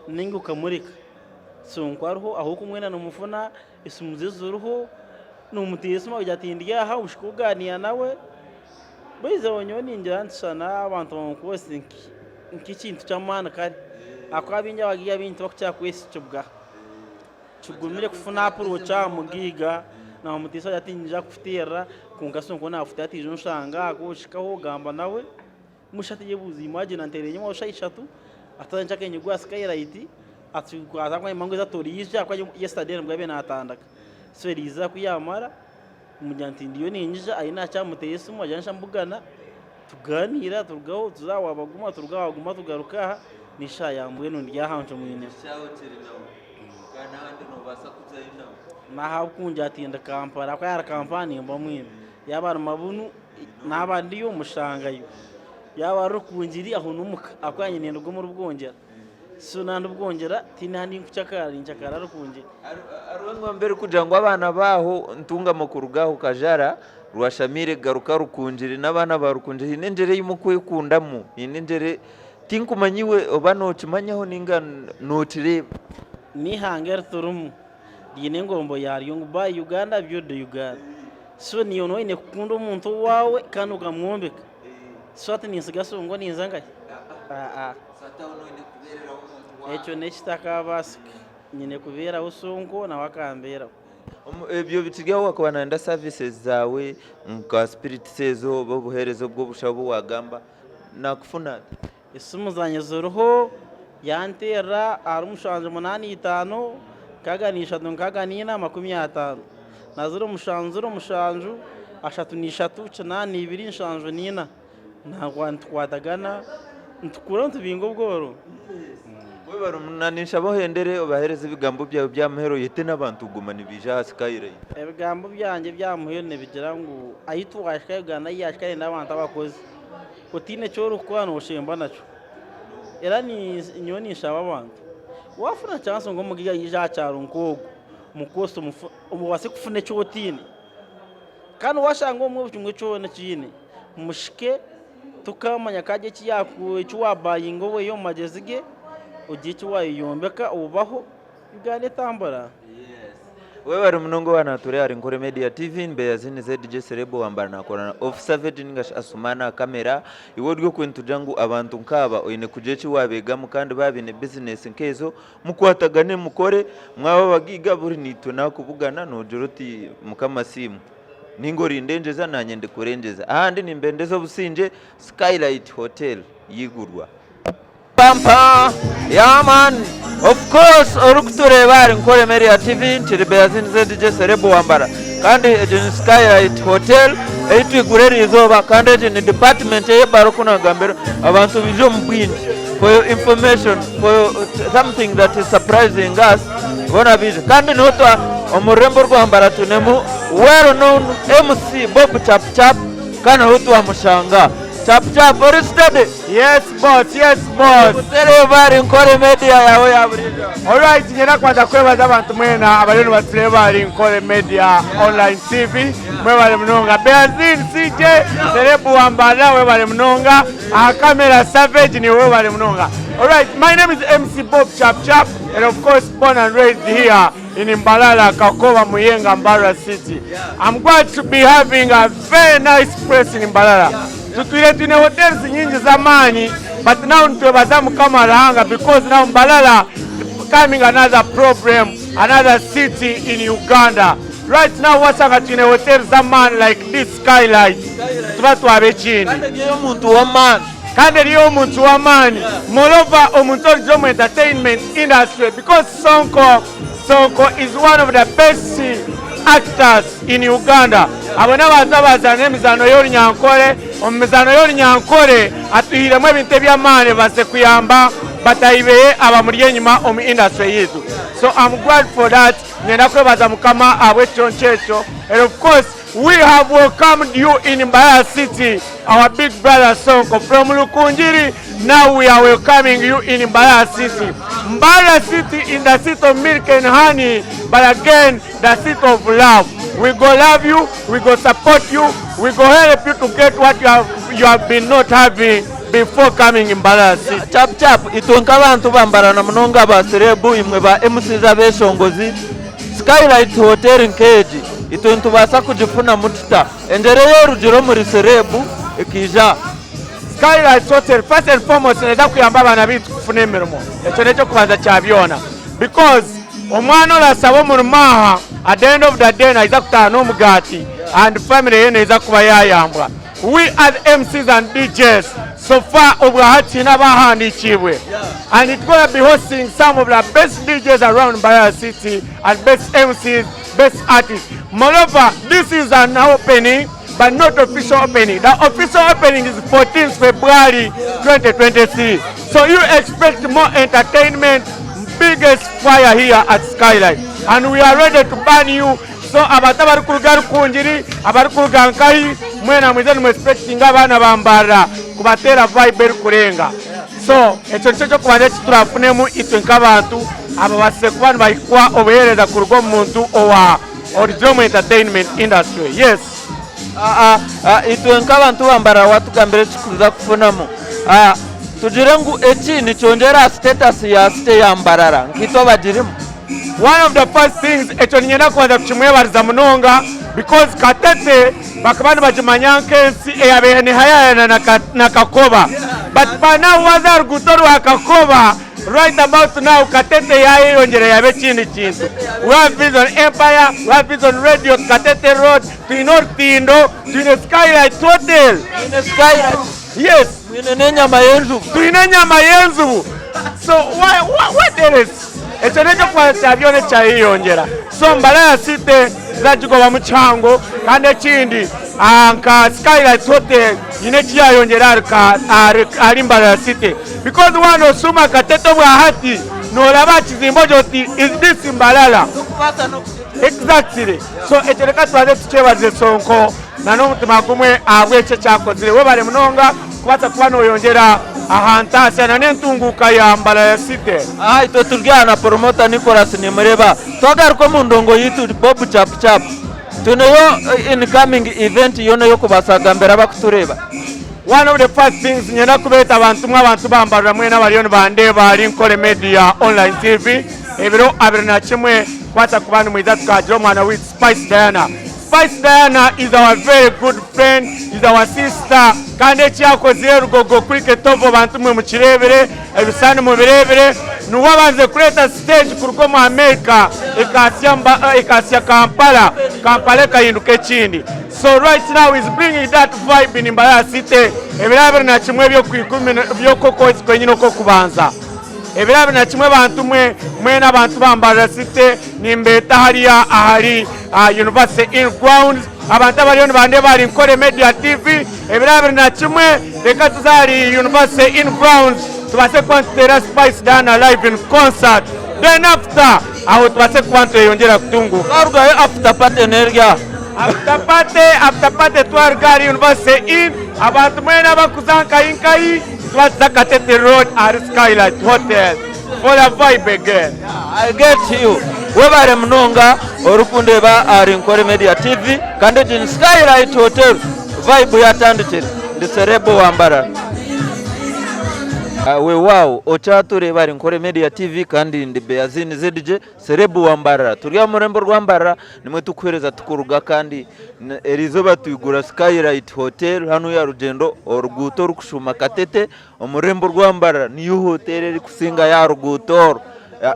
Speaker 8: ningi ukamurika Sonko ariho aho kumwena numufuna isumuzizuruho numutiyesuma ujatindya ha ushikuganiya nawe bwize wonyoni njyansana abantu bamukosi nki kintu cyamana kandi akwabinja bagiye bintu bakya kwesi cyubwa chugumire kufuna apuro cha mugiga na umutisa yatinja kufitira kunga Sonko na afite ati jonshanga gushikaho gamba nawe mushati yebuzi imagine antere nyuma ushayishatu atanja kenye gwa Skylight atsikwaza kwa imango za torija kwa yesterday mbwa bena atandaka sweriza kuyamara umujyanti ndiyo ninjija ayina cyamuteye sumo ajansha mbugana tuganira turgaho tuzawabaguma turgawaguma tugaruka nisha yambuye nundi yahancho mwine
Speaker 2: shawo kiri nawo kana handi no basa kuzayina
Speaker 8: na hakunja atinda Kampala kwa yara kampani mba mwine yabara mabunu nabandi yo mushangayo yaba rukunjiri aho numuka akwanye nendo go mu rubwongera so nando bwongera tinandi nkucakara incakara rukunje
Speaker 2: arwengo mbere kugira ngo abana baho ntunga makuru gaho kajara rwashamire garuka rukunjiri nabana barukunjiri nenjere yimukwekundamo inenjere tinkumanyiwe obano kimanyaho ninga notire
Speaker 8: ni hanger turum dine ngombo yari yungu ba Uganda byode Uganda so niyo no ine kundo umuntu wawe kandi ukamwombeka so ati ninsiga Sonko ninzanga
Speaker 2: sata uno ine kuberera umuntu
Speaker 8: echo nechitaka basi nyine kubera Sonko na wakambera
Speaker 2: ebyo bitiryaho wakabana nda services zawe nka spirit sezo bobuherezo bwo bushabo wagamba nakufuna
Speaker 8: isumu zanye zuruho yantera arumushanje 85 kaganisha nkaganina 50 nazuru mushanju ashatu nishatu canani 2 nshanjo nina ntagwantwadagana ntukura ntubingo bworo
Speaker 2: we barunanisha bohendere obahereza ibigambo byawe byamahero yete nabantu gumana bija Skylight
Speaker 8: ibigambo byanje byamuhero ne bigira ngo ayitwashika Uganda yashika n'abantu abakozi kutine cyo rukwano ushemba naco era ni nyoni shaba abantu wafuna chance ngo mugiga yija cyaro nkogo mukosto umubase kufune cyo tine kandi washanga umwe cyumwe cyo na cyine mushike tukamanya kaje cyakwe cyo wabaye ngo we yo magezige ugiye wayiyombeka ubaho Uganda tambara
Speaker 2: wewe ari munongo wana turi ari NKORE Media TV mbeya zini ZDJ Serebo wambara nakorana officer ningash asumana kamera iwo ryo kwentu jangu abantu nkaba oyine kujechi wabega mukandi babine business nkezo mukwatagane mukore mwaba bagiga buri nito nakubugana no joroti mukamasimu ningori ndenjeza nanye ndikurenjeza ahandi nimbendezo businje Skylight Hotel yigurwa pampa yeah man of course orukutureba ari NKORE Media TV ntiri beya zini ZDJ Serebo wambara kandi ejeni Skylight Hotel eitwigurera izoba kandi ejeni department y'ebaro kunagambira abantu bijo mbwindi for your information, for something that is surprising us. Bona bijo kandi noto omurembo rwambara tunemu well known MC Bob Chap Chap kana hutu wa mushanga Chap Chap or study.
Speaker 1: Yes boss, yes boss.
Speaker 2: Tere bari Ankole Media yawe yaburija.
Speaker 1: Alright, ngena kwaza kwebaza abantu mwena abalero batire bari Ankole Media Online TV. Mwe bali mnonga Beazin CJ Serebu Wambara we bali mnonga. Camera Savage ni we bali mnonga. Alright, my name is MC Bob Chap Chap and of course born and raised here in Mbarara, Kakova, Muyenga, Mbarara City. I'm glad to be having a very nice place in Mbarara. Tutuile tune hotels nyingi zamani, but now ntuwebazamu kama Rahanga because now Mbarara becoming another problem, another city in Uganda. Right now wasanga tune hotels zamani like this Skylight. Tubatu wabechini. Kande liyo muntu wa mani. Moreover, omuntu olijomu entertainment industry because Sonko is one of the best actors in Uganda. Abona bazabaza n'emizano y'oli Ankole, omuzano y'oli Ankole atuhiremu ebintu eby'amaani base kuyamba batayibeye abamuli enyuma omu industry yetu. So I'm glad for that. Ngenda kwebaza mukama abwekyo. And of course, we have welcomed you in Mbarara City, our big brother Sonko from Lukunjiri. Now we are welcoming you in Mbarara City. Mbarara City in the city of milk and honey, but again, the city of love. We go love you, we go support you, we go help you to get what you have been not having before coming in Mbarara City.
Speaker 2: Chap Chap, itwenka abantu bambara na mnonga baserebu imwe ba MC z'abeshongozi. Skylight Hotel nkeji. Itwentu basa kujifuna mututa. Engere y'orugero muri serebu ikija.
Speaker 1: Skylight Hotel, first and foremost, neza kuyamba abana bitu kufuna emirimo. Ekyo nekyo kubanza kyabyona. Because omwana olasaba omurumaha, at the end of the day naiza kutaha n'omugati and family ye neza kuba yayambwa. We as MCs and DJs, so far obwahati n'abahandikibwe. And it's going to be hosting some of the best DJs around Mbarara City and best MCs, best artists. Moreover, this is an opening, but not official opening. The official opening is 14th February 2023. So you expect more entertainment, biggest fire here at Skylight. And we are ready to ban you. So abataba rukuruga Rukunjiri, abarukuruga Nkahi, mwena mwizenu mwexpecting abana bambara kubatera vibe kurenga. So ekyo nicho kubanza kiturafunemu itwenka abantu aba basekubana bayikwa obuhereza kurugo muntu owa original entertainment industry. Yes.
Speaker 2: Itwenka abantu bambara watugambire kikuza kufunamu. Tugire ngu eki nichongera status ya site ya Mbarara nkito bagirimu.
Speaker 1: One of the first things ekyo ninyenda kubanza kukimwebariza munonga because Katete bakabana bajimanya nkensi eyabene hayana na Kakoba. But by now wazar gutoro wa Kakoba right about now Katete yayongera yabe kindi kintu. We have Vision Empire, we have Vision Radio, Katete Road, Tindo, to Skylight Hotel.
Speaker 2: In Skylight.
Speaker 1: Yes.
Speaker 2: Mwine nyama yenzu.
Speaker 1: Tuine nyama yenzu. So what there is? Ekyo nekyo kwa chabyone chayiyongera. So Mbarara City zajugoba muchango kandi ekindi anka Skylight Hotel ine chiyayongera ari Mbarara City because one osuma Katete bwahati nolaba kizimbo joti is this Mbarara. Exactly. So ekyo leka twaze tuchebaze Sonko na n'omutima gumwe abwekyo kyakozire we bali munonga kubata kuba noyongera ahantasa na n'entunguka ya Mbarara City.
Speaker 2: Ito turgyana promoter Nicholas Nimureba twagaruko mu ndongo yitu Bob Chap Chap tuneyo incoming event yone yo kubasagambera bakutureba.
Speaker 1: One of the first things nyena kubeta abantu bambarira mwena baliyo bande bali Ankole Media Online TV ebiro abiri na kimwe kwata kubana mwiza tukajiro mwana with Spice Diana. Spice Diana is our very good friend, is our sister. Kande cyakoze rugogo kuri Ketovo bantu mwe mukirebere ebisani mu birebere nuwabanze kureta stage kuruko mu America ikasya Kampala kahinduke kindi. So right now is bringing that vibe in Mbarara City. Ebirabere na kimwe byo kwikumi byo koko kwenyino ko kubanza. ebirabe na kimwe bantu mwe n'abantu bambara site nimbeta hariya ahari University in grounds abantu abariyo nibande bari Nkore Media TV ebirabe na kimwe reka tuzari University in grounds tubase kwantera Spice Dana live in concert then after aho tubase kwantera yongera kutungu
Speaker 2: Karuga after party energia
Speaker 1: after party twargari University in abantu mwe n'abakuzanka inkai Katete Road at Skylight Hotel for a vibe again.
Speaker 2: I get you. Webare mnonga orukunde ba ari Nkore Media TV kandi in Skylight Hotel vibe yatandikira ndiserebo wambara. We wow ochature bari Nkore Media TV kandi ndi Beazini ZDJ Serebu wambara turiya murembo rwambara nimwe tukwereza tukuruga kandi erizoba tuyigura Skylight Hotel hano ya rugendo oruguto rukushuma Katete omurembo rwambara niyo hotel eri kusinga ya ruguto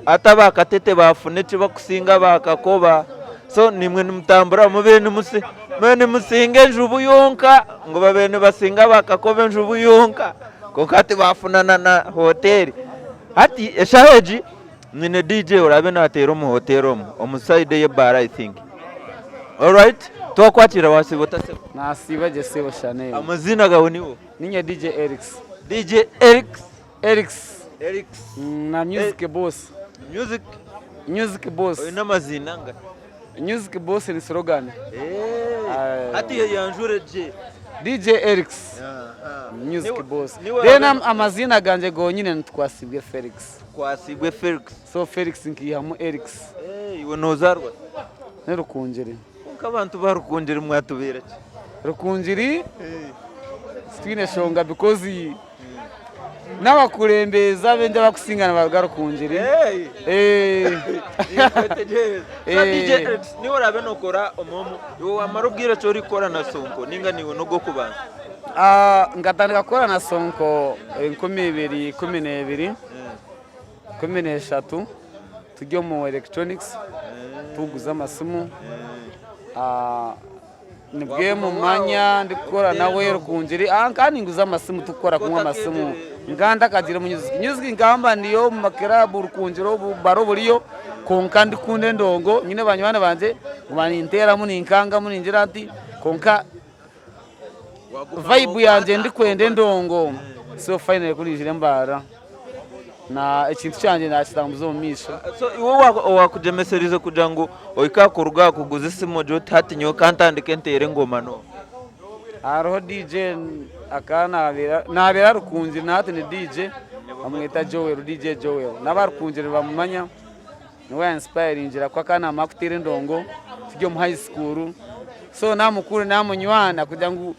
Speaker 2: ataba Katete bafunete bakusinga bakakoba so nimwe nimutambura mubene musinge njubu yonka ngo babene basinga bakakobe njubu yonka kokati bafunana na hoteli hati eshaheji nyine DJ urabe natero mu hotel omuside ye bar I think. All right twakwatira wasibota se
Speaker 9: nasiba je sebo Chanel
Speaker 2: amazina gawe niwo
Speaker 9: ninye DJ Erix na music boss
Speaker 2: ina mazina nga
Speaker 9: music boss ni slogan
Speaker 2: hati yanjure je
Speaker 9: DJ Erix music boss then amazina ganje go nyine ntwasibwe Felix so Felix nkihamo Erix
Speaker 2: iwe nozarwa
Speaker 9: nerukunjiri
Speaker 2: abantu barukunjiri mwatubera ki
Speaker 9: rukunjiri twine shonga because n'abakurembeza bende bakusingana bagarukunjiri
Speaker 2: niwe rabe nokora omomo yo amarubwira cyo rikora na Sonko ninga niwe no gokubanza
Speaker 9: ngatandika kora na Sonko 2012 13 tujyo mu electronics tuguza amasimu nibwe mu manya ndikora nawe rukunjiri kandi nguza amasimu tukora kumwe amasimu nganda kagira mu music ngamba niyo mu makerabu rukunjiro baro buriyo konka ndikunde ndongo nyine banywana banje ngubani intera mu ninkanga mu ninjira ati konka vibe yanje ndikwende ndongo so finally kuri jire Mbara na ikintu cyanje nakitambuzo mu misho
Speaker 2: so iwo wakujemeserize kugira ngo oyikakuruga kuguza isimo jo tatinyo kantandike ntere ngoma no
Speaker 9: aroho DJ akana nabera rukunzi nati ni DJ amwita DJ Joel nabarukunjire bamumanya niwe inspiring ngira kwa kana makutire ndongo tujyo mu high school so namukuru namunywana kugira ngo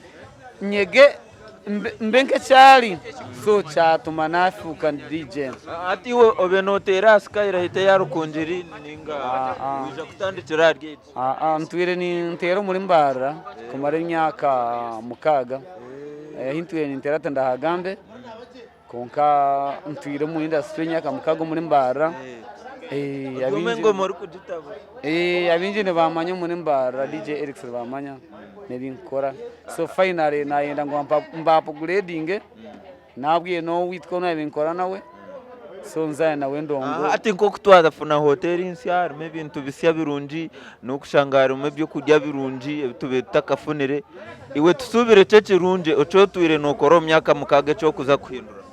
Speaker 9: nyege mbenke cyari so cyatuma nafuka DJ
Speaker 2: ati we obenotera Skylight ya rukunjiri ninga uja kutandikira gate
Speaker 9: ntwire ni ntero muri Mbara kumara imyaka mukaga hintuye ni ntera ndahagambe konka ntwire mu industry nyaka mukago muri Mbara
Speaker 2: abingo muri kuditabo
Speaker 9: abinje ne bamanya muri Mbara DJ Erix bamanya nebinkora so finally nayenda ngo mbapo grading nabwiye no witwa no yabinkora nawe so nzaya nawe ndongo
Speaker 2: ati nko kutwaza funa hotel insyar maybe bintu bisya birunji no kushangara mu byo kujya birunji tubeta kafunire iwe tusubire cece runje oco tuire no koro myaka mukage cyo kuza kuhindura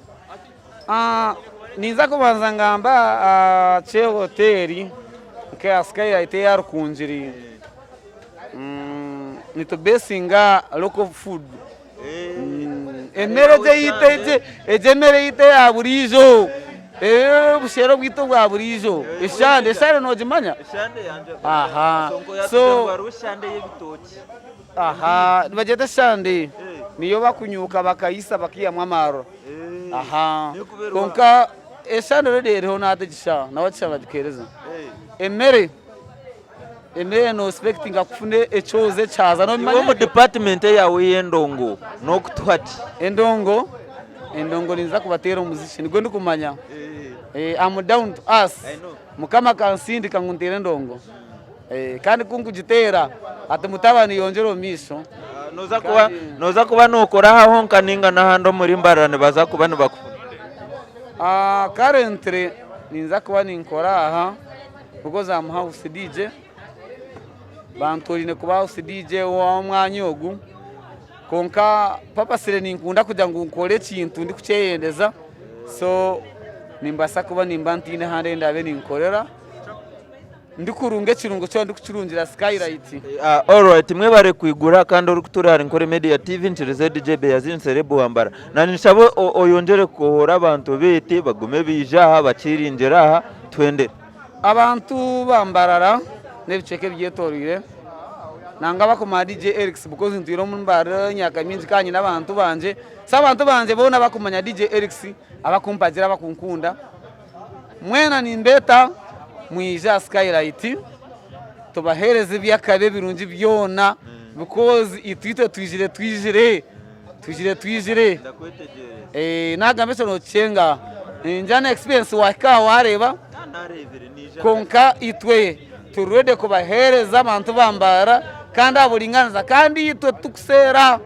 Speaker 9: niza kubanza ngamba che hoteli ke Skylight ya rukunjiri nito besinga local food emere je yite ejemere yite ya burijo bushero bwito bwa burijo ishande no jimanya so
Speaker 2: shande y'ibitoki
Speaker 9: bajeta shande niyo bakunyuka bakayisa bakiyamwa amaro konka eshande rero nate gisha nawe cyaba dikereza emere no expecting akufune echoze chaza no
Speaker 2: manya mu department yawe yendongo no kutwati
Speaker 9: endongo ninza kubatera umuziki nigo ndikumanya I'm down to us mukama kansindi kanguntera ndongo kandi kungujitera ati mutabani yongero misho
Speaker 2: noza kuba nokora haho nkaninga nahando muri Mbarara baza kuba nibakufuna
Speaker 9: Currently ninza kuba ninkora aha kuko za house DJ bantorine kuba house DJ wa mwanya ogu konka papa sire ninkunda kugira ngo nkore kintu ndi kucyeyendeza so nimbasa kuba nimbantine hande ndabe ninkorera ndi kurunge kirungo cyo ndi kucurungira Skylight.
Speaker 2: Alright, mwe bare kwigura kandi uri kuturara Nkore Media TV nchirize DJ Beyazin Serebo Wambara na nishabo oyongere kohora abantu bete bagume bijaha bacirinjira aha twende
Speaker 9: abantu bambarara nebiceke byetorire nanga bakoma DJ Erix because ntiro mu Mbarara nyaka minzi kanyi n'abantu banje sabantu banje bona bakumanya DJ Erix abakumpagira bakunkunda mwena nimbeta mwija Skylight tubahereze byakabe birungi byona because itwite twijire nagambe no cenga njana experience waka wareba konka itwe turede kubahereza abantu bambara kandi aburinganiza kandi itwe tukusera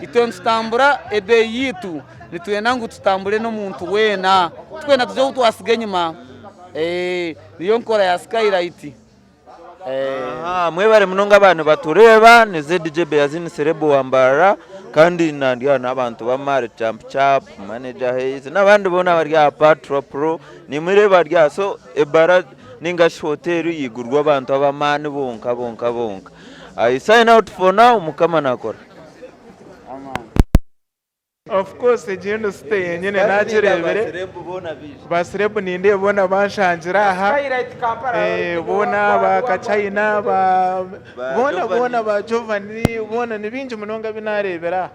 Speaker 9: itwe ntambura ebe yitu nitwena ngo tutambure no muntu wena twena tuzo twasige nyuma niyo nkora ya Skylight.
Speaker 2: Mwebare munonga abantu batureba ni DJ Beyazin Serebo Wambara kandi nandiya n'abantu bamare champ manager Hayes n'abandi bona barya Patro Pro ni mureba rya so ebara ninga hotel yigurwa abantu abamani bonka I sign out for now mukama nakora.
Speaker 1: Of course agenda stay nyene nakirebere basrebu ninde bona bashangira aha bona bakachina bona ba Giovanni bona nibinje munonga binarebera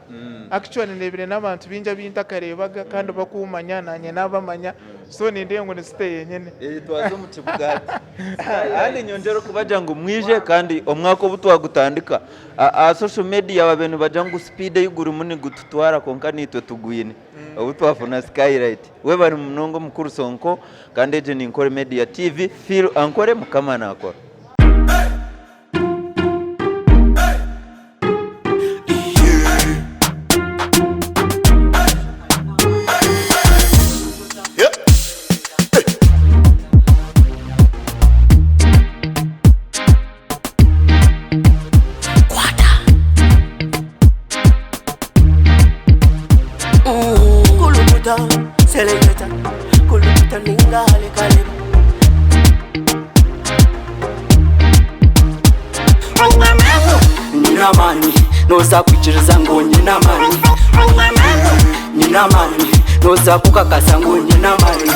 Speaker 1: actually nebire n'abantu binja bintakarebaga kandi bakumanya nanye nabamanya so ninde ngo stay nyene
Speaker 2: twazo mu kibugati kandi nyongero kubaja ngo mwije kandi omwako butwa gutandika social media abantu baja ngo speed y'uguru muni gututwara konka nitwe tugwine ubutwafuna Skylight we bari munongo mukuru Sonko kandi je ni Nkore Media TV feel Ankole mukama nakora.
Speaker 10: Selecta, kuluta ningale kale. Nina mani, noza kuchiriza ngo nina mani. Nina mani, noza kukakasa ngo nina mani.